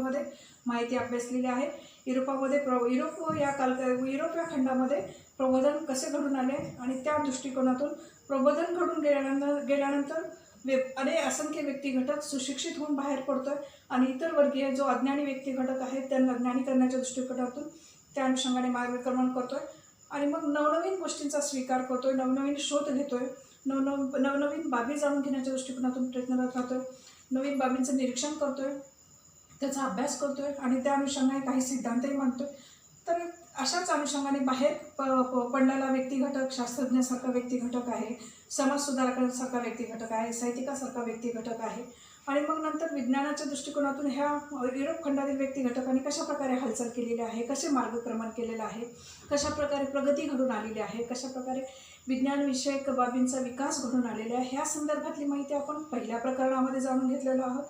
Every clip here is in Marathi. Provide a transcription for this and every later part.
युरोपामध्ये माहिती अभ्यासलेली आहे। युरोपामध्ये युरोप या खंडामध्ये प्रबोधन कसे घडून आले आणि त्या दृष्टिकोनातून प्रबोधन घडून गेल्यानंतर असंख्य व्यक्ती घटक सुशिक्षित होऊन बाहेर पडतोय आणि इतर वर्गीय जो अज्ञानी व्यक्ती घटक आहेत त्यांना ज्ञानी करण्याच्या दृष्टिकोनातून त्या अनुषंगाने मार्गक्रमण करतोय आणि मग नवनवीन गोष्टींचा स्वीकार करतोय, नवनवीन शोध घेतोय, नवनवीन बाबी जाणून घेण्याच्या दृष्टिकोनातून प्रयत्नरत राहतोय, नवीन बाबींचं निरीक्षण करतोय, त्याचा अभ्यास करतोय आणि त्या अनुषंगाने काही सिद्धांतही मांडतोय। तर अशाच अनुषंगाने बाहेर पडलेला व्यक्ती घटक शास्त्रज्ञासारखा व्यक्ती घटक आहे, समाजसुधारकांसारखा व्यक्ती घटक आहे, साहित्यिकासारखा व्यक्ती घटक आहे आणि मग नंतर विज्ञानाच्या दृष्टिकोनातून ह्या युरोप खंडातील व्यक्ती घटकांनी कशा प्रकारे हालचाल केलेली आहे, कसे मार्गक्रमण केलेलं आहे, कशा प्रकारे प्रगती घडून आलेली आहे, कशा प्रकारे विज्ञानविषयक बाबींचा विकास घडून आलेला आहे, ह्या संदर्भातली माहिती आपण पहिल्या प्रकरणामध्ये जाणून घेतलेलो आहोत।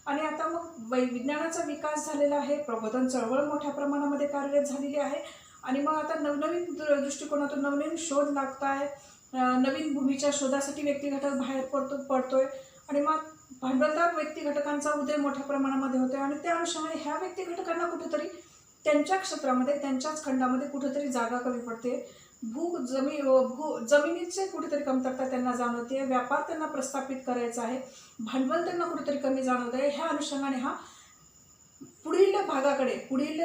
आणि आता मग विज्ञानाचा विकास झालेला आहे, प्रबोधन चळवळ मोठ्या प्रमाणामध्ये कार्यरत झालेली आहे आणि मग आता नवनवीन दृष्टिकोनातून नवनवीन शोध लागत आहे, नवीन भूमीच्या शोधासाठी व्यक्ती घटक बाहेर पडतोय आणि मग भांडवलदार व्यक्ती घटकांचा उदय मोठ्या प्रमाणामध्ये होतोय आणि त्या अनुषंगाने ह्या व्यक्ती घटकांना कुठेतरी त्यांच्या क्षेत्रामध्ये त्यांच्याच खंडामध्ये कुठेतरी जागा कमी पडते, जमिनीचे कुठेतरी कमतरता त्यांना जाणवते, व्यापार त्यांना प्रस्थापित करायचा आहे, भांडवल त्यांना कुठेतरी कमी जाणवत आहे। ह्या अनुषंगाने हा पुढील भागाकडे पुढील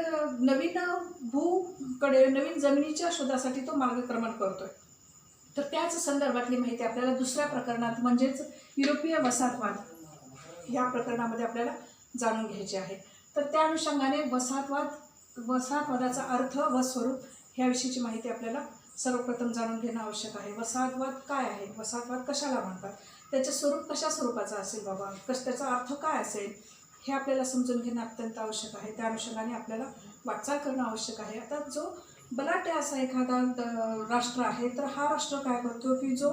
नवीन जमिनीच्या शोधासाठी तो मार्गक्रमण करतोय। तर त्याच संदर्भातली माहिती आपल्याला दुसऱ्या प्रकरणात म्हणजेच युरोपीय वसाहतवाद या प्रकरणामध्ये आपल्याला जाणून घ्यायचे आहे। तर त्या अनुषंगाने वसाहतवादाचा अर्थ व स्वरूप ह्याविषयीची माहिती आपल्याला सर्वप्रथम जाणून घेणं आवश्यक आहे। वसाहतवाद काय आहे, वसाहतवाद कशाला म्हणतात, त्याचे स्वरूप कशा स्वरूपाचं असेल बाबा, त्याचा अर्थ काय असेल हे आपल्याला समजून घेणं अत्यंत आवश्यक आहे। त्या अनुषंगाने आपल्याला वाटचाल करणं आवश्यक आहे। आता जो बलाढ्य असा एखादा राष्ट्र आहे तर हा राष्ट्र काय करतो की जो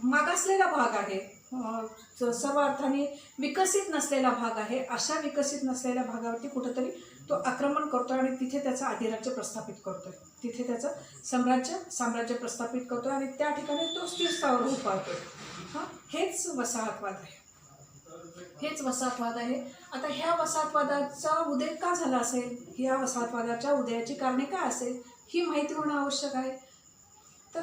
मागासलेला भाग आहे, सर्व अर्थाने विकसित नसलेला भाग आहे, अशा विकसित नसलेल्या भागावरती कुठेतरी तो आक्रमण करतोय आणि तिथे त्याचं अधिराज्य प्रस्थापित करतोय, तिथे त्याचं साम्राज्य प्रस्थापित करतोय आणि त्या ठिकाणी तो स्थिर स्थावर उभारतोय। हेच वसाहतवाद आहे। आता ह्या वसाहतवादाचा उदय का झाला असेल, ह्या वसाहतवादाच्या उदयाची कारणे काय असेल ही माहिती होणं आवश्यक आहे। तर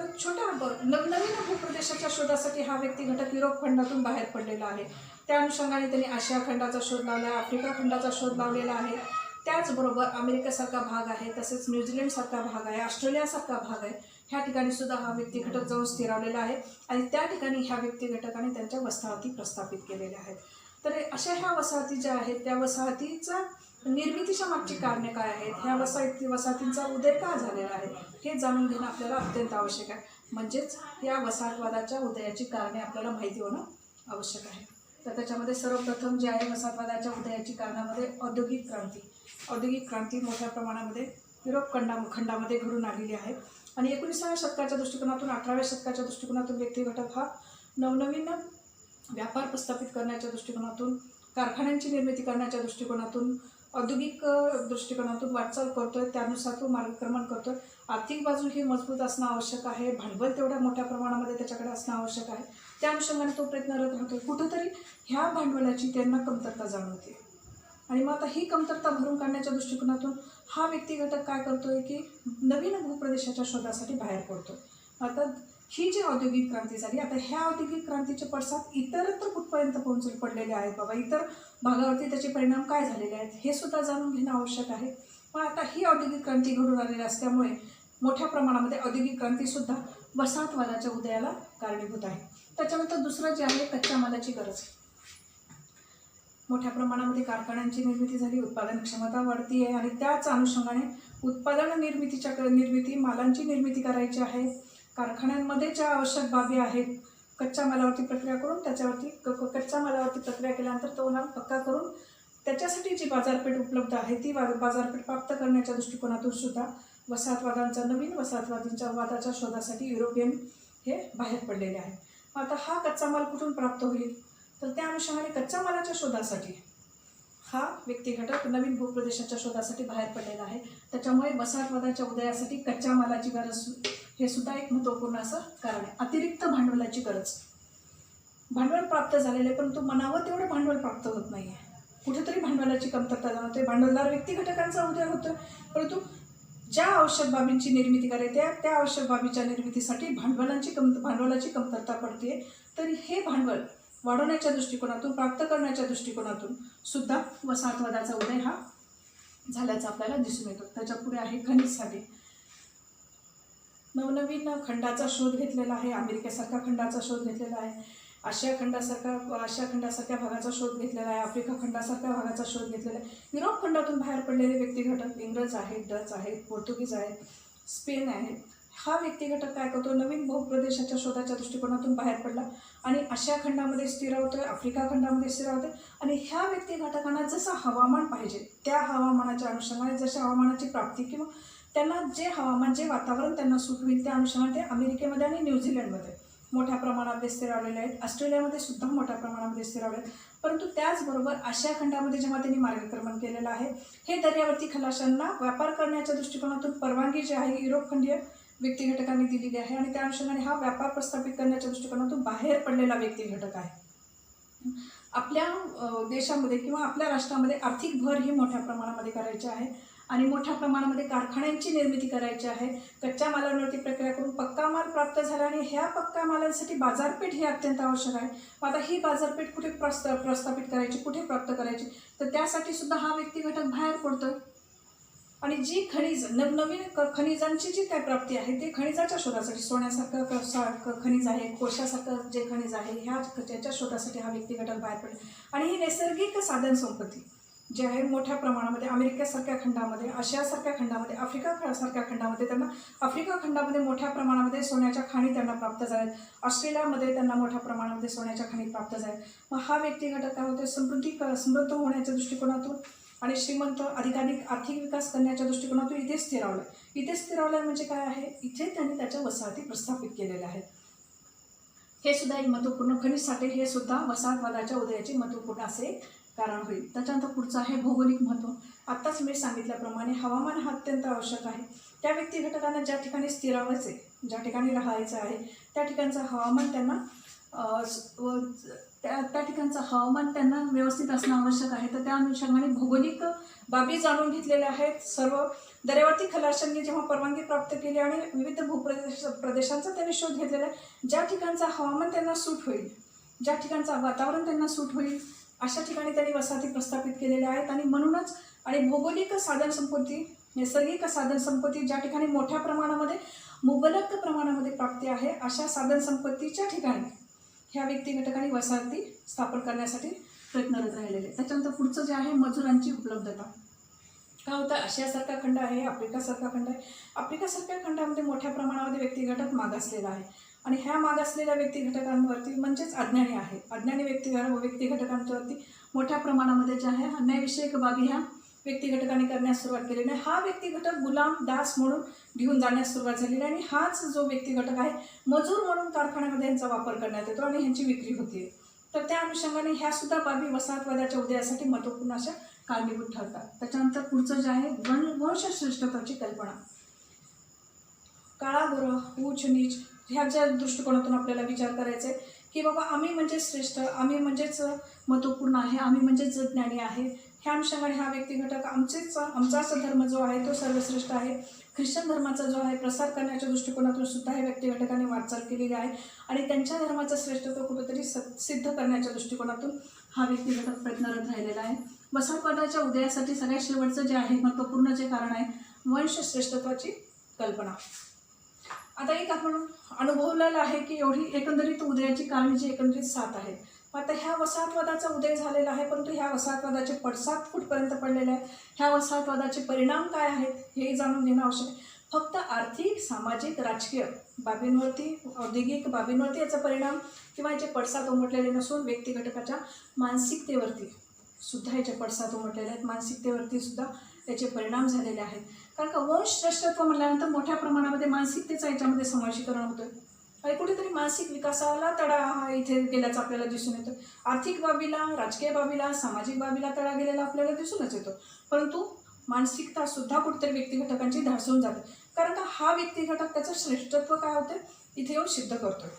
नवीन भूप्रदेशाच्या शोधासाठी हा व्यक्ती घटक युरोप खंडातून बाहेर पडलेला आहे। त्या अनुषंगाने त्यांनी आशिया खंडाचा शोध लावला आहे, आफ्रिका खंडाचा शोध लावलेला आहे, त्याचबरोबर अमेरिकेसारखा भाग आहे, तसेच न्यूझीलंडसारखा भाग आहे, ऑस्ट्रेलियासारखा भाग आहे, ह्या ठिकाणी सुद्धा हा व्यक्ती घटक जाऊन स्थिरावलेला आहे आणि त्या ठिकाणी ह्या व्यक्ती घटकाने त्यांच्या वसाहती प्रस्थापित केलेल्या आहेत। तर अशा ह्या वसाहती ज्या आहेत त्या वसाहतीचा निर्मितीच्या मागची कारणे काय आहेत, ह्या वसाहतींचा उदय का झालेला आहे हे जाणून घेणं आपल्याला अत्यंत आवश्यक आहे। म्हणजेच या वसाहतवादाच्या उदयाची कारणे आपल्याला माहिती होणं आवश्यक आहे। तर त्याच्यामध्ये सर्वप्रथम जे आहे वसाहतवादाच्या उदयाची कारणामध्ये औद्योगिक क्रांती मोठ्या प्रमाणामध्ये युरोप खंडामध्ये घडून आलेली आहे आणि 19व्या शतकाच्या दृष्टिकोनातून 18व्या शतकाच्या दृष्टिकोनातून व्यक्ती घटक हा नवनवीन व्यापार प्रस्थापित करण्याच्या दृष्टिकोनातून, कारखान्यांची निर्मिती करण्याच्या दृष्टिकोनातून, औद्योगिक दृष्टिकोनातून वाटचाल करतोय, त्यानुसार तो मार्गक्रमण करतोय। आर्थिक बाजू ही मजबूत असणं आवश्यक आहे, भांडवल तेवढ्या मोठ्या प्रमाणामध्ये त्याच्याकडे असणं आवश्यक आहे, त्या अनुषंगाने तो प्रयत्नरत राहतोय। कुठंतरी ह्या भांडवलाची त्यांना कमतरता जाणवते आणि मग आता ही कमतरता भरून काढण्याच्या दृष्टिकोनातून हा व्यक्ती घटक काय करतोय की नवीन भूप्रदेशाच्या शोधासाठी बाहेर पडतोय। आता ही जी औद्योगिक क्रांती झाली, आता ह्या औद्योगिक क्रांतीचे पडसाद इतरत्र कुठपर्यंत पडलेले आहेत बाबा, इतर भागावरती त्याचे परिणाम काय झालेले आहेत हे सुद्धा जाणून घेणं आवश्यक आहे। पण आता ही औद्योगिक क्रांती घडून आलेली असल्यामुळे मोठ्या प्रमाणामध्ये औद्योगिक क्रांतीसुद्धा वसाहतवादाच्या उदयाला कारणीभूत आहे। त्याच्यानंतर दुसरं जे आहे कच्च्या मालाची गरज, मोठ्या प्रमाणामध्ये कारखान्यांची निर्मिती झाली, उत्पादन क्षमता वाढती आहे आणि त्याच अनुषंगाने मालांची निर्मिती करायची आहे। कारखान्यांमध्ये ज्या आवश्यक बाबी आहेत, कच्च्या मालावरती प्रक्रिया करून कच्च्या मालावरती प्रक्रिया केल्यानंतर तो माल पक्का करून त्याच्यासाठी जी बाजारपेठ उपलब्ध आहे ती बाजारपेठ प्राप्त करण्याच्या दृष्टिकोनातून सुद्धा नवीन वसाहतवादींच्या वादाच्या शोधासाठी युरोपियन हे बाहेर पडलेले आहेत। आता हा कच्चा माल कुठून प्राप्त होईल, तर त्या अनुषंगाने कच्च्या मालाच्या शोधासाठी हा व्यक्ती घटक नवीन भूप्रदेशाच्या शोधासाठी बाहेर पडलेला आहे। त्याच्यामुळे वसाहतवादाच्या उदयासाठी कच्च्या मालाची गरज हे सुद्धा एक महत्त्वपूर्ण असं कारण आहे। अतिरिक्त भांडवलाची गरज, भांडवल प्राप्त झालेले परंतु मनावर तेवढं भांडवल प्राप्त होत नाही आहे, कुठेतरी भांडवलाची कमतरता जाणवते. भांडवलदार व्यक्ती घटकांचा उदय होतो, परंतु ज्या आवश्यक बाबींची निर्मिती करायची आहे त्या आवश्यक बाबीच्या निर्मितीसाठी भांडवलाची कमतरता पडते. तर हे भांडवल वाढवण्याच्या दृष्टिकोनातून, प्राप्त करण्याच्या दृष्टिकोनातून सुद्धा वसाहतवादाचा उदय हा झाल्याचा आपल्याला दिसून येतो. त्याच्या पुढे आहे खनिज साठे. नवनवीन खंडाचा शोध घेतलेला आहे. अमेरिकेसारख्या खंडाचा शोध घेतलेला आहे. आशिया खंडासारख्या भागाचा शोध घेतलेला आहे. आफ्रिका खंडासारख्या भागाचा शोध घेतलेला आहे. युरोप खंडातून बाहेर पडलेले व्यक्ती घटक इंग्रज आहेत, डच आहेत, पोर्तुगीज आहेत, स्पेन आहेत. हा व्यक्ती घटक काय करतो, नवीन भूप्रदेशाच्या शोधाच्या दृष्टिकोनातून बाहेर पडला आणि आशिया खंडामध्ये स्थिरावतोय, आफ्रिका खंडामध्ये स्थिरावतोय. आणि ह्या व्यक्ती घटकांना जसं हवामान पाहिजे त्या हवामानाच्या अनुषंगाने, जशा हवामानाची प्राप्ती किंवा त्यांना जे हवामान, जे वातावरण त्यांना सूट होईल त्या अनुषंगाने ते अमेरिकेमध्ये आणि न्यूझीलंडमध्ये मोठ्या प्रमाणामध्ये स्थिरावलेले आहेत. ऑस्ट्रेलियामध्ये सुद्धा मोठ्या प्रमाणामध्ये स्थिरावले आहेत. परंतु त्याचबरोबर आशिया खंडामध्ये जेव्हा त्यांनी मार्गक्रमण केलेलं आहे, हे दर्यावर्ती खलाशांना व्यापार करण्याच्या दृष्टिकोनातून परवानगी जी आहे युरोप खंडीय व्यक्ती घटकांनी दिलेली आहे आणि त्या अनुषंगाने हा व्यापार प्रस्थापित करण्याच्या दृष्टिकोनातून बाहेर पडलेला व्यक्ती घटक आहे. आपल्या देशामध्ये किंवा आपल्या राष्ट्रामध्ये आर्थिक भर ही मोठ्या प्रमाणामध्ये करायची आहे आणि मोठ्या प्रमाणामध्ये कारखान्यांची निर्मिती करायची आहे. कच्च्या मालावरती प्रक्रिया करून पक्का माल प्राप्त झाला आणि ह्या पक्का मालांसाठी बाजारपेठ ही अत्यंत आवश्यक आहे. आता ही बाजारपेठ कुठे प्रस्थापित करायची, कुठे प्राप्त करायची, तर त्यासाठी सुद्धा हा व्यक्ती घटक बाहेर पडतोय. आणि जी नवनवीन खनिजांची जी काय प्राप्ती आहे ते खनिजाच्या शोधासाठी, सोन्यासारखं खनिज आहे, कोळशासारखं जे खनिज आहे त्याच्या शोधासाठी हा व्यक्ती घटक बाहेर पडला. आणि ही नैसर्गिक साधन संपत्ती जे आहे मोठ्या प्रमाणामध्ये अमेरिकेसारख्या खंडामध्ये, आशियासारख्या खंडामध्ये, आफ्रिकासारख्या खंडामध्ये, त्यांना आफ्रिका खंडामध्ये मोठ्या प्रमाणामध्ये सोन्याच्या खाणी त्यांना प्राप्त झाल्यात. ऑस्ट्रेलियामध्ये त्यांना मोठ्या प्रमाणामध्ये सोन्याच्या खाणी प्राप्त झाल्यात. मग हा व्यक्ती घटक काय होते, समृद्ध होण्याच्या दृष्टिकोनातून आणि श्रीमंत अधिकाधिक आर्थिक विकास करण्याच्या दृष्टिकोनातून इथे स्थिरावलं म्हणजे काय आहे, इथे त्यांनी त्याच्या वसाहती प्रस्थापित केलेल्या आहेत. हे सुद्धा एक महत्त्वपूर्ण खनिज साठे, हे सुद्धा वसाहतवादाच्या उदयाचे महत्त्वपूर्ण असे कारण होईल. त्याच्यानंतर पुढचं आहे भौगोलिक महत्त्व. आत्ताच मी सांगितल्याप्रमाणे हवामान हा अत्यंत आवश्यक आहे. त्या व्यक्ती घटकांना ज्या ठिकाणी स्थिरावायचे, ज्या ठिकाणी राहायचं आहे त्या ठिकाणचं हवामान त्यांना व्यवस्थित असणं आवश्यक आहे. तर त्या अनुषंगाने भौगोलिक बाबी जाणून घेतलेल्या आहेत. सर्व दर्यावर्ती खलाशांनी जेव्हा परवानगी प्राप्त केली आणि विविध प्रदेशांचा त्यांनी शोध घेतलेला आहे, ज्या ठिकाणचं हवामान त्यांना सूट होईल, ज्या ठिकाणचं वातावरण त्यांना सूट होईल अशा ठिकाणी त्यांनी वसाहती प्रस्थापित केलेल्या आहेत. आणि म्हणूनच भौगोलिक साधनसंपत्ती, नैसर्गिक साधनसंपत्ती ज्या ठिकाणी मोठ्या प्रमाणामध्ये मुबलक प्रमाणामध्ये प्राप्ती आहे अशा साधनसंपत्तीच्या ठिकाणी ह्या व्यक्ती घटकांनी वसाहती स्थापन करण्यासाठी प्रयत्नरत राहिलेले. त्याच्यानंतर पुढचं जे आहे मजुरांची उपलब्धता. काय होतं, आशियासारखा खंड आहे, आफ्रिकासारखा खंड आहे. आफ्रिकासारख्या खंडामध्ये मोठ्या प्रमाणामध्ये व्यक्ती घटक मागासलेला आहे आणि ह्या मागासलेल्या व्यक्ती घटकांवरती म्हणजेच अज्ञानी व्यक्ती घटकांवरती मोठ्या प्रमाणामध्ये जे आहे अन्यायविषयक बाबी ह्या व्यक्ती घटकांनी करण्यास सुरुवात केलेली आहे. हा व्यक्ती घटक गुलाम, दास म्हणून घेऊन जाण्यास सुरुवात झालेली आहे आणि हाच जो व्यक्ती घटक आहे मजूर म्हणून कारखान्यामध्ये यांचा वापर करण्यात येतो आणि ह्यांची विक्री होते. तर त्या अनुषंगाने ह्या सुद्धा बाबी वसाहतवादाच्या उदयासाठी महत्त्वपूर्ण अशा कारणीभूत ठरतात. त्याच्यानंतर पुढचं जे आहे वंशश्रेष्ठत्वाची कल्पना. काळा गोरा, उच्च नीच ह्याच्या दृष्टिकोनातून आपल्याला विचार करायचा आहे की बाबा आम्ही म्हणजे श्रेष्ठ, आम्ही म्हणजेच महत्त्वपूर्ण आहे, आम्ही म्हणजेच ज्ञानी आहे. ह्या अनुषंगाने हा व्यक्ती घटक आमचाच धर्म जो आहे तो सर्वश्रेष्ठ आहे. ख्रिश्चन धर्माचा जो आहे प्रसार करण्याच्या दृष्टिकोनातून सुद्धा हे व्यक्ती घटकांनी वाटचाल केलेली आहे आणि त्यांच्या धर्माचं श्रेष्ठत्व कुठेतरी सिद्ध करण्याच्या दृष्टिकोनातून हा व्यक्ती घटक प्रयत्नरत राहिलेला आहे. वसाहतवादाच्या उदयासाठी सगळ्यात शेवटचं जे आहे महत्त्वपूर्ण जे कारण आहे वंशश्रेष्ठत्वाची कल्पना. आता एक आपण अनुभवलेलं आहे की एवढी एकंदरीत उदयाची कारणे जी एकंदरीत 7 आहेत. आता ह्या वसाहतवादाचा उदय झालेला आहे, परंतु ह्या वसाहतवादाचे पडसाद कुठपर्यंत पडलेले आहेत, ह्या वसाहतवादाचे परिणाम काय आहेत हे जाणून घेणं आवश्यक आहे. फक्त आर्थिक, सामाजिक, राजकीय बाबींवरती, औद्योगिक बाबींवरती याचा परिणाम किंवा याचे पडसाद उमटलेले नसून व्यक्ती घटकाच्या मानसिकतेवरती सुद्धा याचे पडसाद उमटलेले आहेत. मानसिकतेवरती सुद्धा याचे परिणाम झालेले आहेत. कारण का वंशश्रेष्ठत्व म्हटल्यानंतर मोठ्या प्रमाणामध्ये मानसिकतेचा याच्यामध्ये समावेशीकरण होतं आणि कुठेतरी मानसिक विकासाला तडा हा इथे गेल्याचा आपल्याला दिसून येतो. आर्थिक बाबीला, राजकीय बाबीला, सामाजिक बाबीला तडा गेलेला आपल्याला दिसूनच येतो. परंतु मानसिकता सुद्धा कुठेतरी व्यक्ती घटकांची ढासळून जाते. कारण का हा व्यक्ती घटक त्याचं श्रेष्ठत्व काय होते इथे येऊन सिद्ध करतोय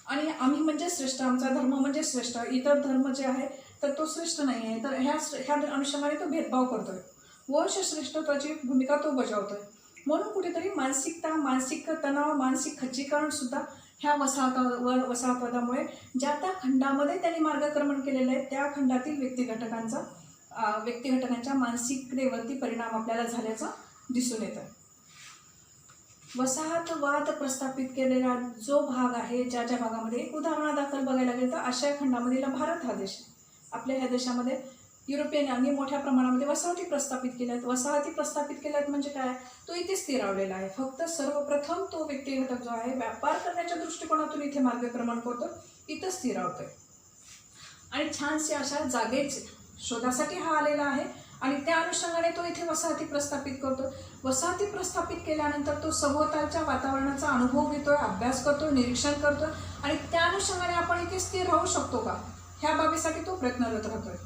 आणि आम्ही म्हणजे श्रेष्ठ, आमचा धर्म म्हणजे श्रेष्ठ, इतर धर्म जे आहे तर तो श्रेष्ठ नाही आहे, तर ह्या अनुषंगाने तो भेदभाव करतोय, वंश श्रेष्ठत्वाची भूमिका तो बजावतोय. म्हणून कुठेतरी मानसिक तणाव, मानसिक खच्चीकरण सुद्धा ह्या वसाहतवादामुळे ज्या त्या खंडामध्ये त्यांनी मार्गक्रमण केलेलं आहे त्या खंडातील व्यक्तिघटकांच्या मानसिकतेवरती परिणाम आपल्याला झाल्याचं दिसून येतं. वसाहतवाद प्रस्थापित केलेला जो भाग आहे, ज्या भागामध्ये एक उदाहरणादाखल बघायला गेलं तर आशिया खंडामधील भारत हा देश, आपल्या ह्या देशामध्ये युरोपियनांनी मोठ्या प्रमाणामध्ये वसाहती प्रस्थापित केल्या आहेत. वसाहती प्रस्थापित केल्यात म्हणजे काय, तो इथे स्थिरावलेला आहे. फक्त सर्वप्रथम तो व्यक्तिघटक जो आहे व्यापार करण्याच्या दृष्टिकोनातून इथे मार्गक्रमण करतो, इथं स्थिरावतोय आणि छानशी अशा जागेच शोधासाठी हा आलेला आहे आणि त्या अनुषंगाने तो इथे वसाहती प्रस्थापित करतो. वसाहती प्रस्थापित केल्यानंतर तो सभोवतालच्या वातावरणाचा अनुभव घेतोय, अभ्यास करतो, निरीक्षण करतो आणि त्या अनुषंगाने आपण इथे स्थिर राहू शकतो का ह्या बाबीसाठी तो प्रयत्नरत राहतोय.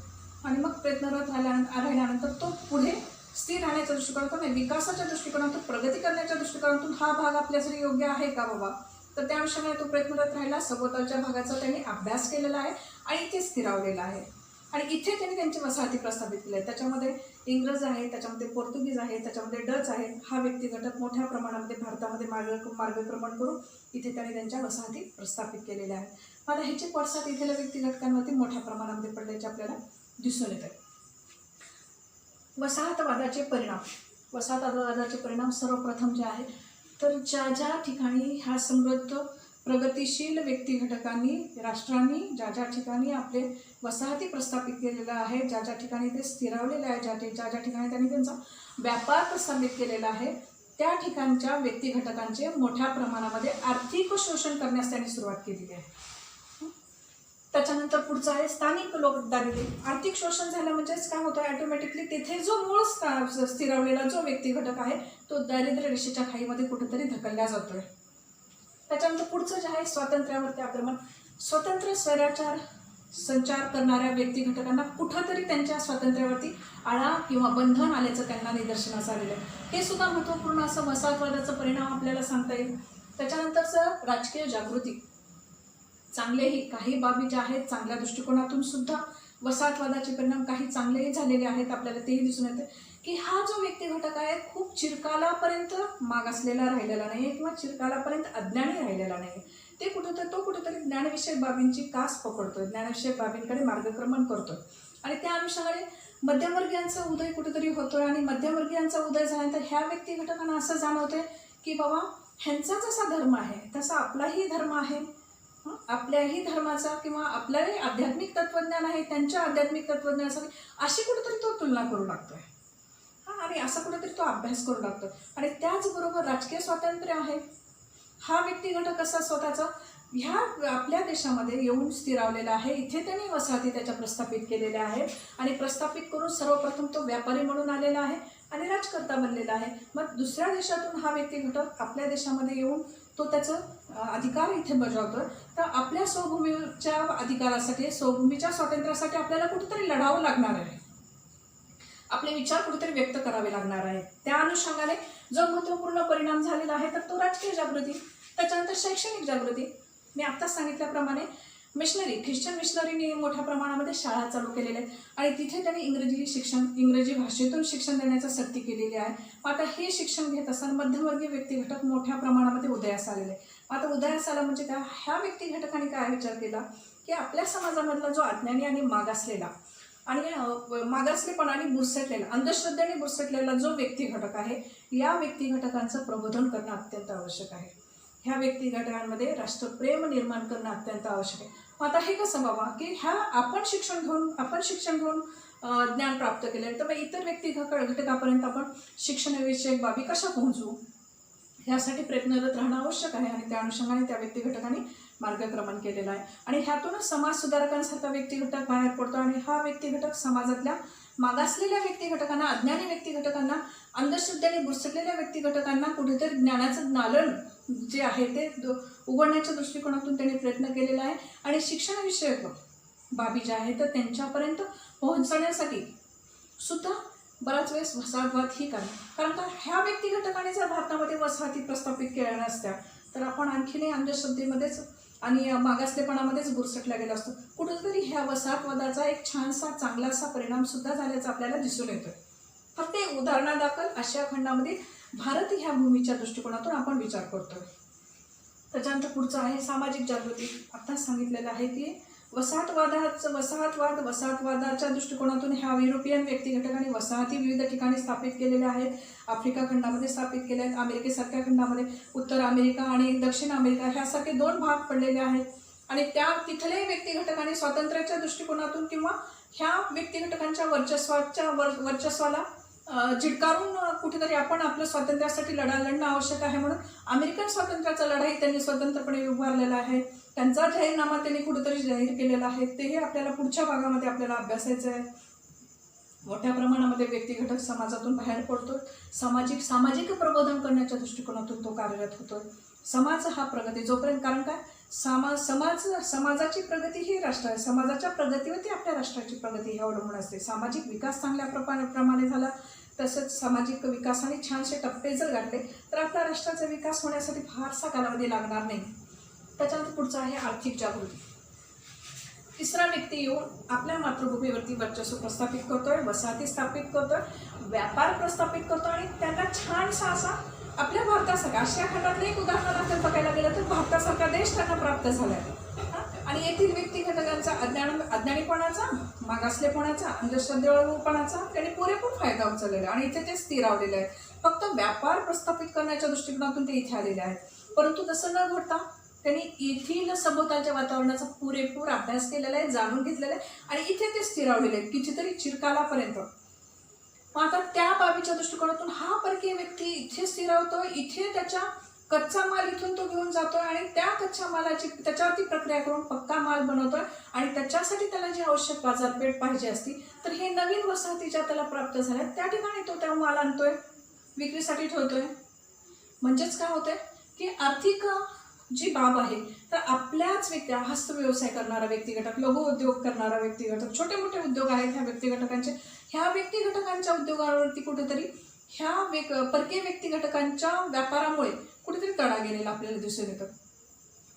आणि मग प्रयत्नरत राहिल्यानंतर तो पुढे स्थिर राहण्याच्या दृष्टिकोनातून, विकासाच्या दृष्टिकोनातून, प्रगती करण्याच्या दृष्टिकोनातून हा भाग आपल्यासाठी योग्य आहे का बाबा, तर त्या अनुषंगाने तो प्रयत्नरत राहिला. सभोवतालच्या भागाचा त्यांनी अभ्यास केलेला आहे आणि इथे स्थिरावलेला आहे आणि इथे त्यांनी त्यांची वसाहती प्रस्थापित केली आहे. त्याच्यामध्ये इंग्रज आहे, त्याच्यामध्ये पोर्तुगीज आहे, त्याच्यामध्ये डच आहे. हा व्यक्तिघटक मोठ्या प्रमाणामध्ये भारतामध्ये मार्गक्रमण करून इथे त्यांनी त्यांच्या वसाहती प्रस्थापित केलेल्या आहेत. मला ह्याचे पडसाद इथल्या व्यक्तिघटकांवरती मोठ्या प्रमाणामध्ये पडल्याचे आपल्याला दिसून येत आहे. वसाहतवादाचे परिणाम सर्वप्रथम जे आहे तर ज्या ठिकाणी ह्या समृद्ध प्रगतिशील व्यक्तिघटकांनी, राष्ट्रांनी ज्या ठिकाणी आपले वसाहती प्रस्थापित केलेला आहे, ज्या ठिकाणी ते स्थिरावलेले आहे, ज्या ठिकाणी त्यांनी त्यांचा व्यापार प्रस्थापित केलेला आहे, त्या ठिकाणच्या व्यक्तिघटकांचे मोठ्या प्रमाणामध्ये आर्थिक शोषण करण्यास त्यांनी सुरुवात केलेली आहे. त्याच्यानंतर पुढचं आहे स्थानिक लोक दारिद्र्य. आर्थिक शोषण झालं म्हणजेच काय होतं, ऑटोमॅटिकली तिथे जो मूळ स्थिरावलेला जो व्यक्तिघटक आहे तो दारिद्र्य रेषेच्या खाईमध्ये कुठेतरी धकलला जातोय. त्याच्यानंतर पुढचं जे आहे स्वातंत्र्यावरती आक्रमण. स्वतंत्र स्वैराचार संचार करणाऱ्या व्यक्तिघटकांना कुठंतरी त्यांच्या स्वातंत्र्यावरती आळा किंवा बंधन आल्याचं त्यांना निदर्शनास आलेलं आहे. हे सुद्धा महत्त्वपूर्ण असं वसाहतवादाचा परिणाम आपल्याला सांगता येईल. त्याच्यानंतरचं राजकीय जागृती. चांगलेही काही बाबी ज्या आहेत चांगल्या दृष्टिकोनातून सुद्धा वसाहतवादाचे परिणाम काही चांगलेही झालेले आहेत, आपल्याला तेही दिसून येते की हा जो व्यक्तिघटक आहे खूप चिरकालापर्यंत मागासलेला राहिलेला नाही आहे किंवा चिरकालापर्यंत अज्ञानी राहिलेला नाही आहे. तो कुठेतरी ज्ञानविषयक बाबींची कास पकडतोय, ज्ञानविषयक बाबींकडे मार्गक्रमण करतोय आणि त्या अनुषंगाने मध्यमवर्गीयांचा उदय कुठेतरी होतोय आणि मध्यमवर्गीयांचा उदय झाल्यानंतर ह्या व्यक्तिघटकांना असं जाणवतंय की बाबा ह्यांचा जसा धर्म आहे तसा आपलाही धर्म आहे, आपल्याही धर्माचा किंवा आपल्याही आध्यात्मिक तत्वज्ञान आहे, त्यांच्या आध्यात्मिक तत्वज्ञानासाठी अशी कुठेतरी तो तुलना करू लागतोय आणि असा कुठेतरी तो अभ्यास करू लागतो. आणि त्याचबरोबर राजकीय स्वातंत्र्य आहे. हा व्यक्तिघटक असा स्वतःचा ह्या आपल्या देशामध्ये येऊन स्थिरावलेला आहे. इथे त्यांनी वसाहती त्याच्या प्रस्थापित केलेल्या आहेत आणि प्रस्थापित करून सर्वप्रथम तो व्यापारी म्हणून आलेला आहे आणि राजकर्ता बनलेला आहे. मग दुसऱ्या देशातून हा व्यक्तिघटक आपल्या देशामध्ये येऊन तो त्याचं अधिकार इथे बजावतोय. तर आपल्या स्वभूमीच्या अधिकारासाठी, स्वभूमीच्या स्वातंत्र्यासाठी आपल्याला कुठेतरी लढावं लागणार आहे, आपले विचार कुठेतरी व्यक्त करावे लागणार आहेत. त्या अनुषंगाने जो महत्त्वपूर्ण परिणाम झालेला आहे तर तो राजकीय जागृती. त्याच्यानंतर शैक्षणिक जागृती. मी आत्ताच सांगितल्याप्रमाणे ख्रिश्चन मिशनरीने मोठ्या प्रमाणामध्ये शाळा चालू केलेल्या आहेत आणि तिथे त्यांनी इंग्रजी भाषेतून शिक्षण देण्याचा सक्ती केलेली आहे. आता हे शिक्षण घेत असताना मध्यमवर्गीय व्यक्तिघटक मोठ्या प्रमाणामध्ये उदयास आलेले आहे. आता उदयास आला म्हणजे काय, ह्या व्यक्तिघटकांनी काय विचार केला की आपल्या समाजामधला जो अज्ञानी आणि मागासलेला आणि मागासलेपणाने बुरसटलेला, अंधश्रद्धेने बुरसटलेला जो व्यक्तिघटक आहे, या व्यक्तिघटकांचं प्रबोधन करणं अत्यंत आवश्यक आहे. ह्या व्यक्तिघटकांमध्ये राष्ट्रप्रेम निर्माण करणं अत्यंत आवश्यक आहे. आता हे कसं बाबा की आपण शिक्षण घेऊन ज्ञान प्राप्त केले, तर मग इतर घटकापर्यंत आपण शिक्षणविषयक बाबी कशा पोहोचू, ह्यासाठी प्रयत्नरत राहणं आवश्यक आहे. आणि त्या अनुषंगाने त्या व्यक्तिघटकांनी मार्गक्रमण केलेलं आहे आणि ह्यातूनच समाज सुधारकांसारखा व्यक्तिघटक बाहेर पडतो आणि हा व्यक्तिघटक समाजातल्या मागासलेल्या व्यक्तिघटकांना, अज्ञानी व्यक्तिघटकांना, अंधश्रद्धेने बुरसटलेल्या व्यक्तिघटकांना कुठेतरी ज्ञानाचं नालन जे आहे ते उघडण्याच्या दृष्टिकोनातून त्यांनी प्रयत्न केलेला आहे. आणि शिक्षणविषयक बाबी ज्या आहेत तर त्यांच्यापर्यंत पोहोचण्यासाठी सुद्धा बराच वेळेस वसाहतवाद ही कारण का ह्या व्यक्तिघटकाने जर भारतामध्ये वसाहती प्रस्थापित केल्या नसत्या तर आपण आणखीनही अंधश्रद्धेमध्येच आणि मागासलेपणामध्येच बुरसटला गेला असतो. कुठेतरी ह्या वसाहतवादाचा एक छानसा चांगलासा परिणाम सुद्धा झाल्याचा आपल्याला दिसून येतोय. फक्त एक उदाहरणादाखल आशिया खंडामध्ये भारत ह्या भूमीच्या दृष्टिकोनातून आपण विचार करतोय. त्याच्यानंतर पुढचं आहे सामाजिक जागृती. आत्ताच सांगितलेलं आहे की वसाहतवादाच्या दृष्टिकोनातून ह्या युरोपियन व्यक्तिघटकांनी वसाहती विविध ठिकाणी स्थापित केलेल्या आहेत. आफ्रिका खंडामध्ये स्थापित केल्या आहेत, अमेरिकेसारख्या खंडामध्ये, उत्तर अमेरिका आणि दक्षिण अमेरिका ह्यासारखे 2 भाग पडलेले आहेत. आणि तिथले व्यक्तिघटकांनी स्वातंत्र्याच्या दृष्टिकोनातून किंवा ह्या व्यक्तिघटकांच्या वर्चस्वाला झिडकारून कुठेतरी आपण आपल्या स्वातंत्र्यासाठी लढणं आवश्यक आहे म्हणून अमेरिकन स्वातंत्र्याचा लढाई त्यांनी स्वतंत्रपणे उभारलेला आहे. त्यांचा जाहीरनामा त्यांनी कुठेतरी जाहीर केलेला आहे. तेही आपल्याला पुढच्या भागामध्ये आपल्याला अभ्यासायचं आहे. मोठ्या प्रमाणामध्ये व्यक्तिघटक समाजातून बाहेर पडतो. सामाजिक प्रबोधन करण्याच्या दृष्टिकोनातून तो कार्यरत होतोय. समाज हा प्रगती जोपर्यंत, कारण काय समाजाची प्रगती ही समाजाच्या प्रगतीवरती आपल्या राष्ट्राची प्रगती ही अवलंबून असते. सामाजिक विकास चांगल्या प्रमाणे झाला, तसंच सामाजिक विकासाने छानसे टप्पे जर गाठले तर आपल्या राष्ट्राचा विकास होण्यासाठी फारसा कालावधी लागणार नाही. त्याच्यानंतर पुढचं आहे आर्थिक जागृती. तिसरा व्यक्ती येऊन आपल्या मातृभूमीवरती वर्चस्व प्रस्थापित करतोय, वसाहती स्थापित करतोय, व्यापार प्रस्थापित करतोय आणि त्यांना छानसा असा आपल्या भारतासारखा आशिया खंडातलं एक उदाहरण बघायला गेलं तर भारतासारखा देश त्यांना प्राप्त झालाय. आणि येथील व्यक्तिघटकांचा अज्ञानीपणाचा, मागासलेपणाचा, अंधश्रद्धेपणाचा त्यांनी पुरेपूर फायदा उचललेला आणि इथे ते स्थिरावलेले आहेत. फक्त व्यापार प्रस्थापित करण्याच्या दृष्टिकोनातून ते इथे आलेले आहेत. परंतु तसं न घडता त्यांनी येथील सभोवतालच्या वातावरणाचा पुरेपूर अभ्यास केलेला आहे, जाणून घेतलेला आहे आणि इथे ते स्थिरावलेले आहेत कितीतरी चिरकालापर्यंत. मग आता त्या बाबीच्या दृष्टिकोनातून हा परकीय व्यक्ती इथे स्थिरावतोय, इथे त्याच्या कच्चा माल इथून तो घेऊन जातोय आणि त्या कच्च्या मालाची त्याच्यावरती प्रक्रिया करून पक्का माल बनवतोय आणि त्याच्यासाठी त्याला जी आवश्यक बाजारपेठ पाहिजे असती तर हे नवीन वसाहतीच्या त्याला प्राप्त झाल्या त्या ठिकाणी तो त्या माल आणतोय, विक्रीसाठी ठेवतोय. म्हणजेच काय होतंय की आर्थिक जी बाब आहे तर आपल्याच हस्तव्यवसाय करणारा व्यक्तिघटक, लघु उद्योग करणारा व्यक्तिघटक, छोटे मोठे उद्योग आहेत ह्या व्यक्तिघटकांच्या उद्योगावरती कुठेतरी ह्या परकीय व्यक्तिघटकांच्या व्यापारामुळे कुठेतरी तडा गेलेला आपल्याला दिसून येतं.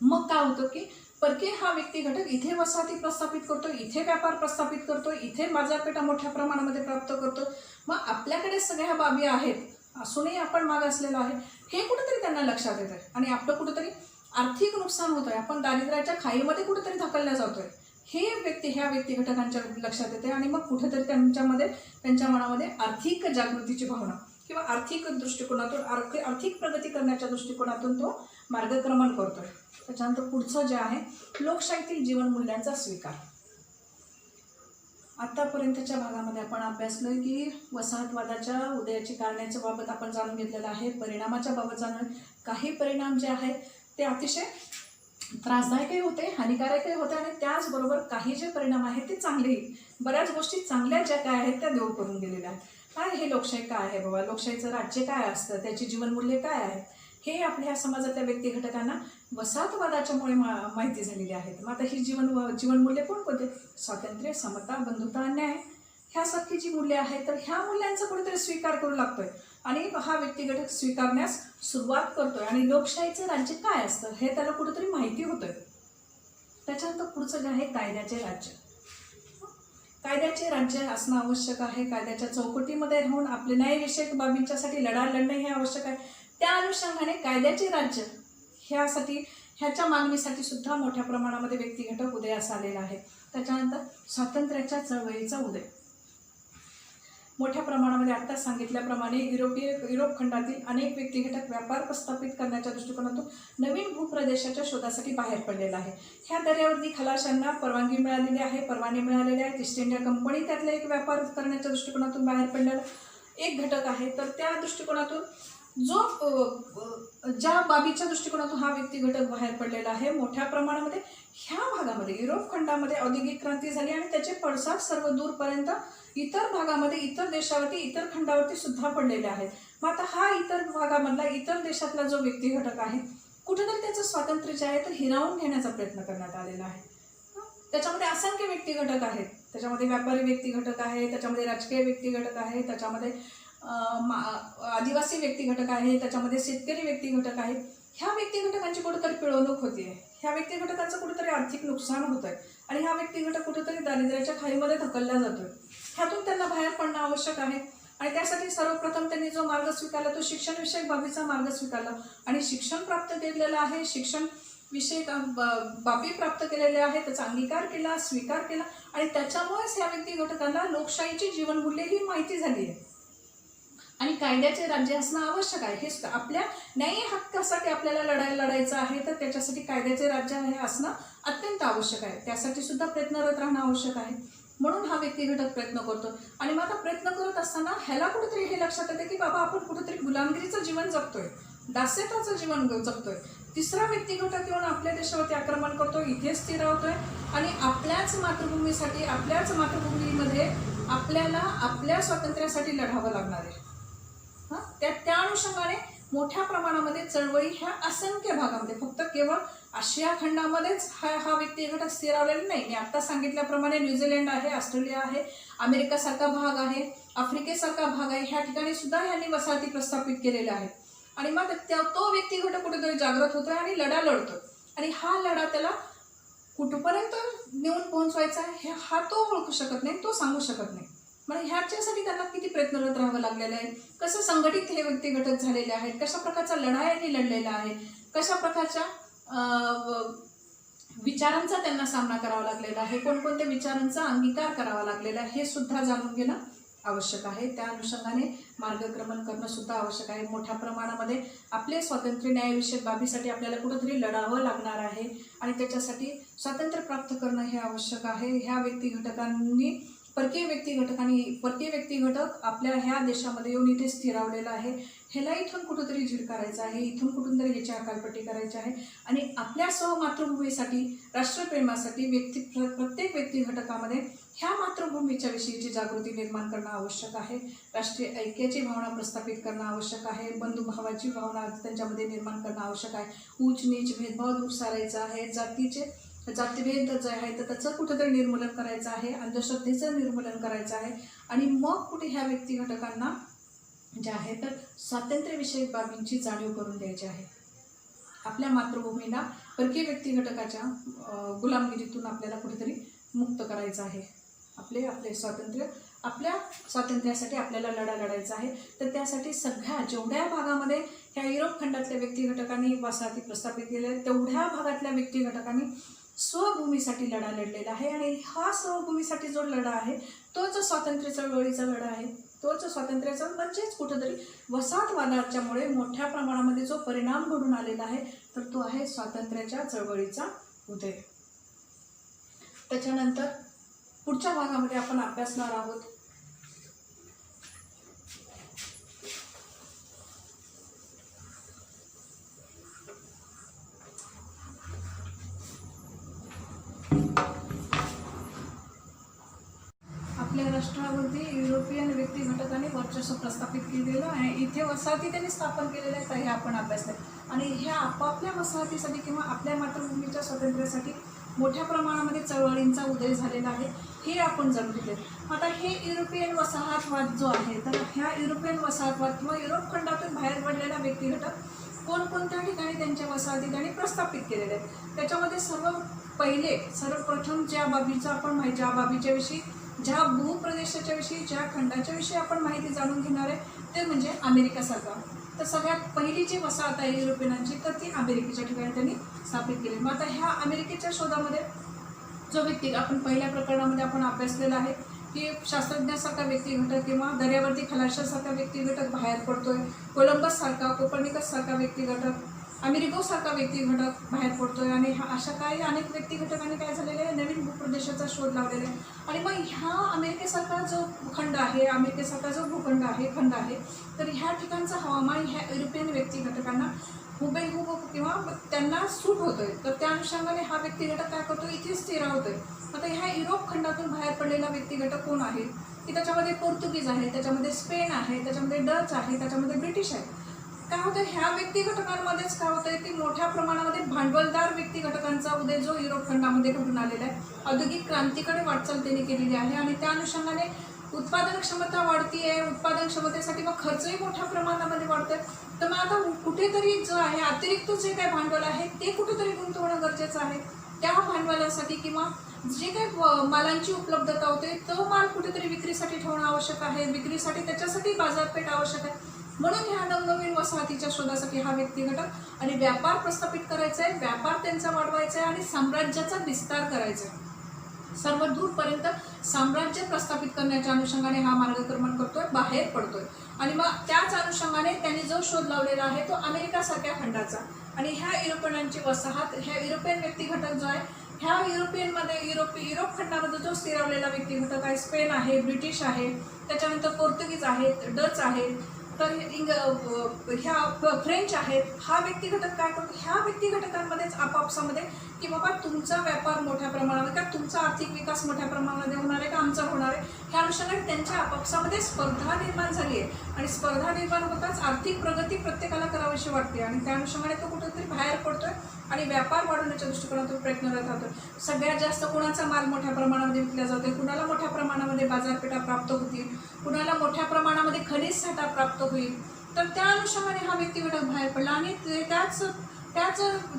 मग काय होतं की परकीय हा व्यक्तिघटक इथे वसाहती प्रस्थापित करतो, इथे व्यापार प्रस्थापित करतो, इथे बाजारपेठा मोठ्या प्रमाणामध्ये प्राप्त करतो. मग आपल्याकडे सगळ्या बाबी आहेत असूनही आपण मागासलेलो आहे हे कुठेतरी त्यांना लक्षात येत आहे आणि आपलं कुठेतरी आर्थिक नुकसान होतोय, आपण दारिद्र्याच्या खाईमध्ये कुठेतरी ढकलल्या जातोय हे ह्या व्यक्तिघटकांच्या लक्षात येते. आणि मग कुठेतरी त्यांच्या मनामध्ये आर्थिक जागृतीची भावना किंवा आर्थिक दृष्टिकोनातून आर्थिक प्रगती करण्याच्या दृष्टिकोनातून तो मार्गक्रमण करतोय. त्याच्यानंतर पुढचं जे आहे लोकशाहीतील जीवनमूल्यांचा स्वीकार. आतापर्यंतच्या भागामध्ये आपण अभ्यासलोय की वसाहतवादाच्या उदयाची कारणाच्या बाबत आपण जाणून घेतलेलं आहे, परिणामाच्या बाबत जाणून काही परिणाम जे आहेत ते अतिशय त्रासदायकही होते, हानिकारकही होते आणि त्याचबरोबर काही जे परिणाम आहेत ते चांगलेही, बऱ्याच गोष्टी चांगल्या ज्या काय आहेत त्या देऊ करून गेलेल्या आहेत. काय हे लोकशाही काय आहे बाबा, लोकशाहीचं राज्य काय असतं, त्याची जीवनमूल्ये काय आहेत हे आपल्या समाजातल्या व्यक्तिघटकांना वसाहतवादाच्यामुळे माहिती झालेली आहेत. मग आता ही जीवनमूल्ये कोणकोणते? स्वातंत्र्य, समता, बंधुता, न्याय ह्यासारखी जी मूल्ये आहेत तर ह्या मूल्यांचा कुठेतरी स्वीकार करू लागतोय आणि हा व्यक्तिघटक स्वीकारण्यास सुरुवात करतोय आणि लोकशाहीचं राज्य काय असतं हे त्याला कुठेतरी माहिती होतंय. त्याच्यानंतर पुढचं जे आहे कायद्याचे राज्य. कायद्याचे राज्य असणं आवश्यक आहे. कायद्याच्या चौकटीमध्ये राहून आपले न्यायविषयक बाबींच्यासाठी लढणं हे आवश्यक आहे. त्या अनुषंगाने कायद्याचे राज्य ह्याच्या मागणीसाठी सुद्धा मोठ्या प्रमाणामध्ये व्यक्तिघटक उदयास आलेला आहे. त्याच्यानंतर स्वातंत्र्याच्या चळवळीचा उदय. मोठ्या प्रमाणामध्ये आत्ताच सांगितल्याप्रमाणे युरोप खंडातील अनेक व्यक्तिघटक व्यापार प्रस्थापित करण्याच्या दृष्टिकोनातून नवीन भूप्रदेशाच्या शोधासाठी बाहेर पडलेला आहे. ह्या दर्यावरती खलाशांना परवानगी मिळालेली आहे, परवाने मिळालेले आहेत. ईस्ट इंडिया कंपनी त्यातला एक व्यापार करण्याच्या दृष्टिकोनातून बाहेर पडलेला एक घटक आहे. तर त्या दृष्टिकोनातून ज्या बाबीच्या दृष्टिकोनातून हा व्यक्तिघटक बाहेर पडलेला आहे, मोठ्या प्रमाणामध्ये ह्या भागामध्ये युरोप खंडामध्ये औद्योगिक क्रांती झाली आणि त्याचे पडसाद सर्व दूरपर्यंत इतर भागामध्ये, इतर देशावरती, इतर खंडावरती सुद्धा पडलेले आहेत. मग आता हा इतर भागामधला, इतर देशातला जो व्यक्तिघटक आहे कुठेतरी त्याचं स्वातंत्र्य जे आहे तर हिरावून घेण्याचा प्रयत्न करण्यात आलेला आहे. त्याच्यामध्ये असंख्य व्यक्तिघटक आहेत. त्याच्यामध्ये व्यापारी व्यक्तिघटक आहे, त्याच्यामध्ये राजकीय व्यक्तिघटक आहे, त्याच्यामध्ये आदिवासी व्यक्तिघटक आहे, त्याच्यामध्ये शेतकरी व्यक्तिघटक आहेत. ह्या व्यक्तिघटकांची कुठेतरी पिळवणूक होती आहे. ह्या व्यक्ती घटकाचं कुठेतरी आर्थिक नुकसान होत आहे आणि हा व्यक्ती घटक कुठेतरी दारिद्र्याच्या खाईमध्ये धकलला जातोय. ह्यातून त्यांना बाहेर पडणं आवश्यक आहे आणि त्यासाठी सर्वप्रथम त्यांनी जो मार्ग स्वीकारला तो शिक्षणविषयक बाबीचा मार्ग स्वीकारला आणि शिक्षण प्राप्त केलेलं आहे, शिक्षण विषयक बाबी प्राप्त केलेल्या आहे, त्याचा अंगीकार केला, स्वीकार केला आणि त्याच्यामुळेच या व्यक्ती घटकांना लोकशाहीची जीवनमूल्य ही माहिती झाली आहे आणि कायद्याचे राज्य असणं आवश्यक आहे. हे आपल्या न्याय्य हक्कासाठी आपल्याला लढायचं आहे तर त्याच्यासाठी कायद्याचे राज्य हे असणं अत्यंत आवश्यक आहे. त्यासाठी सुद्धा प्रयत्नरत राहणं आवश्यक आहे. म्हणून हा व्यक्ती घटक प्रयत्न करतो आणि मग आता प्रयत्न करत असताना ह्याला कुठेतरी हे लक्षात येते की बाबा आपण कुठेतरी गुलामगिरीचं जीवन जगतोय, दास्यताचं जीवन जगतोय. तिसरा व्यक्ती घटक येऊन आपल्या देशावरती आक्रमण करतो, इथेच स्थिरावतोय आणि आपल्याच मातृभूमीसाठी, आपल्याच मातृभूमीमध्ये आपल्याला आपल्या स्वातंत्र्यासाठी लढावं लागणार आहे. त्या अनुषंगाने मोठ्या प्रमाणामध्ये चळवळी ह्या असंख्य भागामध्ये, फक्त केवळ आशिया खंडामध्येच हा व्यक्ती घटक स्थिरावलेला नाही. मी आता सांगितल्याप्रमाणे न्यूझीलंड आहे, ऑस्ट्रेलिया आहे, अमेरिकासारखा भाग आहे, आफ्रिकेसारखा भाग आहे, ह्या ठिकाणी सुद्धा ह्यांनी वसाहती प्रस्थापित केलेल्या आहेत. आणि मग तो व्यक्ती घटक कुठेतरी जागृत होतोय आणि लढा लढतोय आणि हा लढा त्याला कुठपर्यंत नेऊन पोहोचवायचा आहे हा तो ओळखू शकत नाही, तो सांगू शकत नाही. म्हणजे ह्याच्यासाठी त्यांना किती प्रयत्नरत राहावं लागलेलं आहे, कसं संघटित हे व्यक्ती घटक झालेले आहेत, कशा प्रकारचा लढा यांनी लढलेला आहे, कशा प्रकारच्या विचारांचा त्यांना सामना करावा लागलेला आहे, कोणकोणत्या विचारांचा अंगीकार करावा लागलेला आहे हे सुद्धा जाणून घेणं आवश्यक आहे. त्या अनुषंगाने मार्गक्रमण करणं सुद्धा आवश्यक आहे. मोठ्या प्रमाणामध्ये आपले स्वातंत्र्य न्यायविषयक बाबीसाठी आपल्याला कुठेतरी लढावं लागणार आहे आणि त्याच्यासाठी स्वातंत्र्य प्राप्त करणं हे आवश्यक आहे. ह्या व्यक्ती घटकांनी परकीय व्यक्ती घटक आपल्या ह्या देशामध्ये येऊन इथे स्थिरावलेला आहे. ह्याला इथून कुठंतरी झिडकारायचं आहे, इथून कुठून तरी ह्याची हकालपट्टी करायची आहे आणि आपल्या मातृभूमीसाठी, राष्ट्रप्रेमासाठी प्रत्येक व्यक्ती घटकामध्ये ह्या मातृभूमीच्या विषयीची जागृती निर्माण करणं आवश्यक आहे. राष्ट्रीय ऐक्याची भावना प्रस्थापित करणं आवश्यक आहे. बंधुभावाची भावना त्यांच्यामध्ये निर्माण करणं आवश्यक आहे. उच्च नीच भेदभाव दूर सारायचा आहे. जातीभेद जे आहे तर त्याचं कुठंतरी निर्मूलन करायचं आहे. अंधश्रद्धेचं निर्मूलन करायचं आहे आणि मग कुठे ह्या व्यक्ती घटकांना जे आहे तर स्वातंत्र्यविषयक बाबींची जाणीव करून द्यायची आहे. आपल्या मातृभूमीला परकीय व्यक्ती घटकाच्या गुलामगिरीतून आपल्याला कुठेतरी मुक्त करायचं आहे. आपल्या स्वातंत्र्यासाठी आपल्याला लढा लढायचा आहे. तर त्यासाठी जेवढ्या भागामध्ये ह्या युरोप खंडातल्या व्यक्ती घटकांनी वसाहती प्रस्थापित केल्या तेवढ्या भागातल्या व्यक्ती घटकांनी स्वभूमीसाठी लढा लढलेला आहे आणि हा स्वभूमीसाठी जो लढा आहे तोच स्वातंत्र्य चळवळीचा लढा आहे. तोच स्वातंत्र्याचा म्हणजेच कुठंतरी वसाहतवादाच्यामुळे मोठ्या प्रमाणामध्ये जो परिणाम घडून आलेला आहे तर तो आहे स्वातंत्र्याच्या चळवळीचा उदय. त्याच्यानंतर पुढच्या भागामध्ये आपण अभ्यासणार आहोत आपल्या राष्ट्रावरती युरोपियन व्यक्ती घटकांनी वर्चस्व प्रस्थापित केलेलं आहे. इथे वसाहती त्यांनी स्थापन केलेल्या आहेत हे आपण अभ्यासले आणि ह्या आपापल्या वसाहतीसाठी किंवा आपल्या मातृभूमीच्या स्वातंत्र्यासाठी मोठ्या प्रमाणामध्ये चळवळींचा उदय झालेला आहे हे आपण जाणून घेतले. आता हे युरोपियन वसाहतवाद जो आहे तर ह्या युरोपियन वसाहतवाद किंवा युरोप खंडातून बाहेर पडलेला व्यक्ती घटक कोणकोणत्या ठिकाणी त्यांच्या वसाहती त्यांनी प्रस्थापित केलेल्या आहेत. त्याच्यामध्ये सर्वप्रथम ज्या बाबीच्या विषयी, ज्या भूप्रदेशाच्या विषयी, ज्या खंडाच्या विषयी आपण माहिती जाणून घेणार आहे ते म्हणजे अमेरिकासारखा. तर सगळ्यात पहिली जी वसाहत आहे युरोपियनांची तर ती अमेरिकेच्या ठिकाणी त्यांनी स्थापित केली. मग आता ह्या अमेरिकेच्या शोधामध्ये जो व्यक्ती आपण पहिल्या प्रकरणामध्ये आपण अभ्यासलेला आहे की शास्त्रज्ञासारखा व्यक्ती घटक किंवा दर्यावरती खलाशासारखा व्यक्ती घटक बाहेर पडतोय, कोलंबससारखा, कोपर्निकससारखा व्यक्ती घटक, अमेरिगोसारखा व्यक्ती घटक बाहेर पडतोय आणि अशा काही अनेक व्यक्ती घटकांनी काय झालेले आहे नवीन भूप्रदेशाचा शोध लावलेला आहे. आणि मग ह्या अमेरिकेसारखा जो खंड आहे, अमेरिकेसारखा जो भूखंड आहे, खंड आहे तर ह्या ठिकाणचं हवामान ह्या युरोपियन व्यक्ती घटकांना हुबेहूब किंवा त्यांना सूट होतोय. तर त्या अनुषंगाने हा व्यक्ती घटक काय करतो इथे स्थिरावतोय. आता ह्या युरोप खंडातून बाहेर पडलेला व्यक्ती घटक कोण आहे की त्याच्यामध्ये पोर्तुगीज आहे, त्याच्यामध्ये स्पेन आहे, त्याच्यामध्ये डच आहे, त्याच्यामध्ये ब्रिटिश आहे. काय होतं ह्या व्यक्ती घटकांमध्येच काय होतंय की मोठ्या प्रमाणामध्ये भांडवलदार व्यक्ती घटकांचा उदय जो युरोप खंडामध्ये घडून आलेला आहे. औद्योगिक क्रांतीकडे वाटचाल त्यांनी केलेली आहे आणि त्या अनुषंगाने उत्पादन क्षमता वाढतीये, उत्पादन क्षमतेसाठी मग खर्चही मोठ्या प्रमाणामध्ये वाढतोय. तर मग आता कुठेतरी जो आहे अतिरिक्त जे काही भांडवल आहे ते कुठेतरी गुंतवणं गरजेचं आहे. त्या भांडवलासाठी किंवा जे काही मालांची उपलब्धता होते तो माल कुठेतरी विक्रीसाठी ठेवणं आवश्यक आहे. विक्रीसाठी त्याच्यासाठी बाजारपेठ आवश्यक आहे. म्हणून ह्या नवनवीन वसाहतीच्या शोधासाठी हा व्यक्ती घटक आणि व्यापार प्रस्थापित करायचा आहे, व्यापार त्यांचा वाढवायचा आहे आणि साम्राज्याचा विस्तार करायचा आहे. सर्व दूरपर्यंत साम्राज्य प्रस्थापित करण्याच्या अनुषंगाने हा मार्गक्रमण करतोय, बाहेर पडतोय. आणि मग त्याच अनुषंगाने त्यांनी जो शोध लावलेला आहे तो अमेरिकासारख्या खंडाचा आणि ह्या युरोपियनांची वसाहत, ह्या युरोपियन व्यक्ती घटक जो आहे, ह्या युरोप खंडामध्ये जो स्थिरावलेला व्यक्ती घटक आहे, स्पेन आहे, ब्रिटिश आहे, त्याच्यानंतर पोर्तुगीज आहेत, डच आहेत, तर ह्या फ्रेंच आहेत. हा व्यक्ती घटक काय करतो, ह्या व्यक्ती घटकांमध्येच आपापसामध्ये की बाबा तुमचा व्यापार मोठ्या प्रमाणामध्ये का तुमचा आर्थिक विकास मोठ्या प्रमाणामध्ये होणार आहे का आमचा होणार आहे, ह्या अनुषंगाने त्यांच्या आपापसामध्ये स्पर्धा निर्माण झाली आहे. आणि स्पर्धा निर्माण होताच आर्थिक प्रगती प्रत्येकाला करावीशी वाटते आणि त्या अनुषंगाने तो कुठेतरी बाहेर पडतोय आणि व्यापार वाढवण्याच्या दृष्टिकोनातून प्रयत्नरत राहतोय. सगळ्यात जास्त कोणाचा माल मोठ्या प्रमाणामध्ये विकला जातोय, कुणाला मोठ्या प्रमाणामध्ये बाजारपेठा प्राप्त होतील, कुणाला मोठ्या प्रमाणामध्ये खनिज साठा प्राप्त होईल. तर त्या अनुषंगाने हा व्यक्ती घटक बाहेर पडला आणि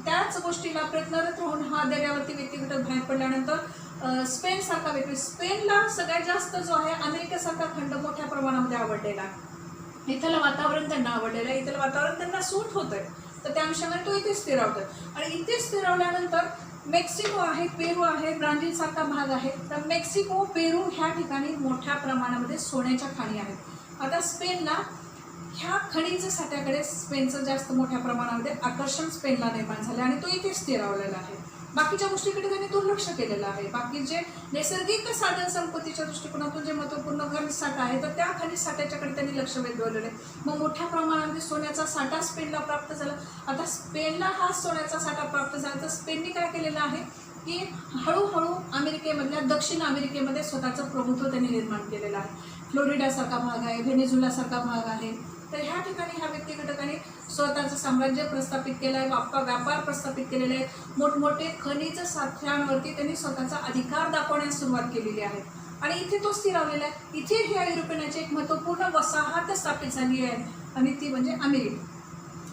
त्याच गोष्टीला प्रयत्नरत राहून हा दर्यावरती व्यक्ती घटक बाहेर पडल्यानंतर स्पेन सारखा व्यक्ती, स्पेनला सगळ्यात जास्त जो आहे अमेरिकेसारखा खंड मोठ्या प्रमाणामध्ये आवडलेला आहे. इथलं वातावरण त्यांना आवडलेलं आहे, इथलं वातावरण त्यांना सूट होत आहे. तर त्या अनुषंगाने तो इथे स्थिरावतोय आणि इथे स्थिरावल्यानंतर मेक्सिको आहे, पेरू आहे, ब्राझील सारखा भाग आहे. तर मेक्सिको, पेरू ह्या ठिकाणी मोठ्या प्रमाणामध्ये सोन्याच्या खाणी आहेत. आता स्पेनला ह्या खनिज साठ्याकडे स्पेनचं जास्त मोठ्या प्रमाणामध्ये आकर्षण स्पेनला निर्माण झाले आणि तो इथे स्थिरावलेला आहे. बाकीच्या गोष्टीकडे त्यांनी दुर्लक्ष केलेलं आहे. बाकी जे नैसर्गिक साधन संपत्तीच्या दृष्टिकोनातून जे महत्त्वपूर्ण खनिज साठा आहे तर त्या खनिज साठ्याच्याकडे त्यांनी लक्ष वेधवलेलं आहे. मग मोठ्या प्रमाणामध्ये सोन्याचा साठा स्पेनला प्राप्त झाला. आता स्पेनला हा सोन्याचा साठा प्राप्त झाला तर स्पेनने काय केलेलं आहे की हळूहळू अमेरिकेमधल्या दक्षिण अमेरिकेमध्ये स्वतःचं प्रभुत्व त्यांनी निर्माण केलेलं आहे. फ्लोरिडासारखा भाग आहे, व्हेनेझुएलासारखा भाग आहे. तर ह्या ठिकाणी ह्या व्यक्ती घटकाने स्वतःचं साम्राज्य प्रस्थापित केलं आहे, व्यापार प्रस्थापित केलेले आहे. मोठमोठे खनिज साठ्यांवरती त्यांनी स्वतःचा अधिकार दाखवण्यास सुरुवात केलेली आहे आणि इथे तो स्थिरावलेला आहे. इथे ह्या युरोपियनाची एक महत्त्वपूर्ण वसाहत स्थापित झाली आहे आणि ती म्हणजे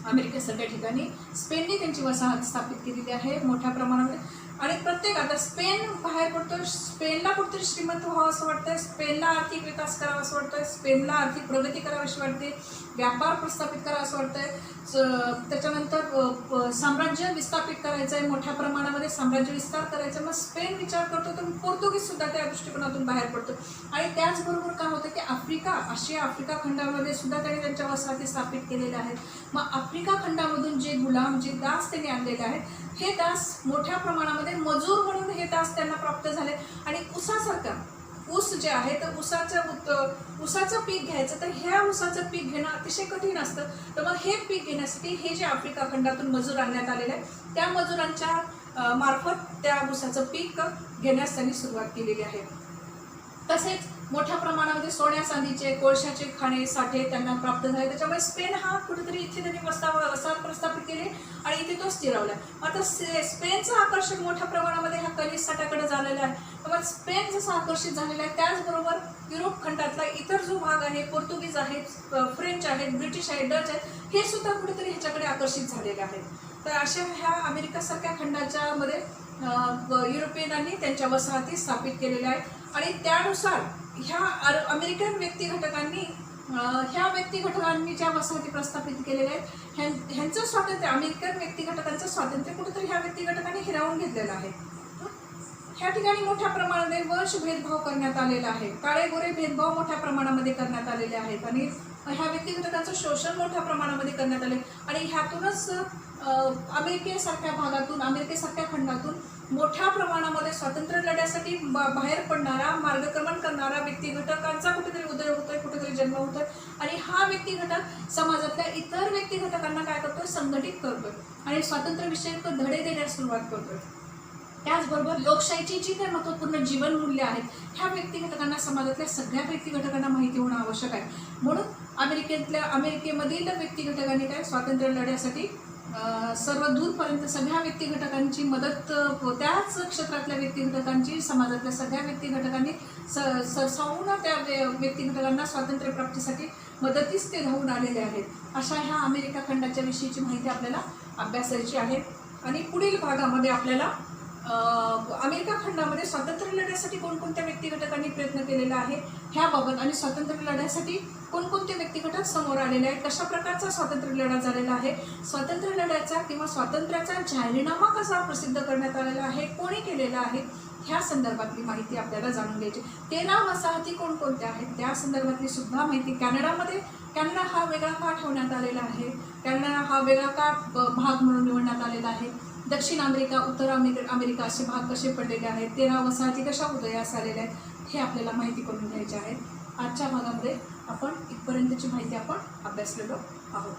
अमेरिकेसारख्या ठिकाणी स्पेनने त्यांची वसाहत स्थापित केलेली आहे मोठ्या प्रमाणामध्ये. आणि प्रत्येक आता स्पेन बाहेर पडतो, स्पेनला कुठेतरी श्रीमंत व्हावं असं वाटतंय, स्पेनला आर्थिक विकास करावा असं वाटतंय, स्पेनला आर्थिक प्रगती करावी अशी वाटते, व्यापार प्रस्थापित करावा असं वाटतंय. त्याच्यानंतर साम्राज्य विस्थापित करायचं आहे, मोठ्या प्रमाणामध्ये साम्राज्य विस्तार करायचा. मग स्पेन विचार करतो तर पोर्तुगीज सुद्धा त्या दृष्टिकोनातून बाहेर पडतो. आणि त्याचबरोबर काय होतं की आफ्रिका खंडामध्ये सुद्धा त्यांनी त्यांच्या वसाहती स्थापित केलेल्या आहेत. मग आफ्रिका खंडामधून जे गुलाम, जे दास त्यांनी आणलेले आहेत, हे दास मोठ्या प्रमाणामध्ये मजूर म्हणून हे दास त्यांना प्राप्त झाले. आणि ऊस जे आहे तर ऊसाचं पीक घ्यायचं तर ह्या ऊसाचं पीक घेणं अतिशय कठीण असतं. तर मग हे पीक घेण्यासाठी हे जे आफ्रिका खंडातून मजूर आणण्यात आलेले आहे त्या मजुरांच्या मार्फत त्या ऊसाचं पीक घेण्यास त्यांनी सुरुवात केलेली आहे. तसेच मोठ्या प्रमाणामध्ये सोन्या चांदीचे, कोळशाचे खाणे साठे त्यांना प्राप्त झाले. त्याच्यामुळे स्पेन हा कुठेतरी इथे त्यांनी वसाहत प्रस्थापित केली आणि इथे तो स्थिरावला. आता स्पेनचं आकर्षण मोठ्या प्रमाणामध्ये ह्या खनिज साठ्याकडे झालेलं आहे. त्यामुळे स्पेन जसं आकर्षित झालेलं आहे त्याचबरोबर युरोप खंडातला इतर जो भाग आहे, पोर्तुगीज आहेत, फ्रेंच आहेत, ब्रिटिश आहेत, डच आहेत, हे सुद्धा कुठेतरी ह्याच्याकडे आकर्षित झालेले आहेत. तर अशा ह्या अमेरिकासारख्या खंडाच्या मध्ये युरोपियनांनी त्यांच्या वसाहती स्थापित केलेल्या आहेत आणि त्यानुसार ह्या अमेरिकन व्यक्ती घटकांनी ज्या वसाहती प्रस्थापित केलेल्या आहेत ह्यांचं स्वातंत्र्य, अमेरिकन व्यक्ती घटकांचं स्वातंत्र्य कुठेतरी ह्या व्यक्ती घटकांनी हिरावून घेतलेलं आहे. ह्या ठिकाणी मोठ्या प्रमाणामध्ये वंश भेदभाव करण्यात आलेला आहे, काळे गोरे भेदभाव मोठ्या प्रमाणामध्ये करण्यात आलेले आहेत आणि ह्या व्यक्ती घटकांचं शोषण मोठ्या प्रमाणामध्ये करण्यात आले. आणि ह्यातूनच अमेरिकेसारख्या खंडातून मोठ्या प्रमाणामध्ये स्वातंत्र्य लढ्यासाठी बाहेर पडणारा, मार्गक्रमण करणारा व्यक्ती घटकांचा कुठेतरी उदय होतोय, कुठेतरी जन्म होतोय. आणि हा व्यक्ती घटक समाजातल्या इतर व्यक्ती घटकांना काय करतोय, संघटित करतोय आणि स्वातंत्र्यविषयक धडे देण्यास सुरुवात करतोय. त्याचबरोबर लोकशाहीची जी काही महत्त्वपूर्ण जीवनमूल्य आहेत ह्या व्यक्ती घटकांना, समाजातल्या सगळ्या व्यक्ती घटकांना माहिती होणं आवश्यक आहे. म्हणून अमेरिकेमधील व्यक्ती घटकांनी काय स्वातंत्र्य लढ्यासाठी सर्व दूरपर्यंत सगळ्या व्यक्ती घटकांची मदत, त्याच क्षेत्रातल्या व्यक्ती घटकांची, समाजातल्या सगळ्या व्यक्ती घटकांनी सरसावून त्या व्यक्ती घटकांना स्वातंत्र्य प्राप्तीसाठी मदतीस ते धावून आलेले आहेत. अशा ह्या अमेरिका खंडाच्या विषयीची माहिती आपल्याला अभ्यासायची आहे. आणि पुढील भागामध्ये आपल्याला अमेरिका खंडामध्ये स्वातंत्र्य लढ्यासाठी कोणकोणत्या व्यक्ती घटकांनी प्रयत्न केलेला आहे ह्याबाबत, आणि स्वातंत्र्य लढ्यासाठी कोणकोणते व्यक्ती घटक समोर आलेले आहेत, कशा प्रकारचा स्वातंत्र्य लढा झालेला आहे, स्वातंत्र्य लढ्याचा किंवा स्वातंत्र्याचा जाहीरनामा कसा प्रसिद्ध करण्यात आलेला आहे, कोणी केलेला आहे, ह्या संदर्भातली माहिती आपल्याला जाणून घ्यायची. 13 वसाहती कोणकोणत्या आहेत त्या संदर्भातली सुद्धा माहिती. कॅनडा हा वेगळा का ठेवण्यात आलेला आहे, कॅनडा हा वेगळा का भाग म्हणून निवडण्यात आलेला आहे, दक्षिण अमेरिका, उत्तर अमेरिका असे भाग कसे पडलेले आहेत, 13 वसाहती कशा उदयास आलेल्या आहेत, हे आपल्याला माहिती करून घ्यायचे आहे. आजच्या भागामध्ये आपण इथपर्यंतची माहिती आपण अभ्यासलेलो आहोत.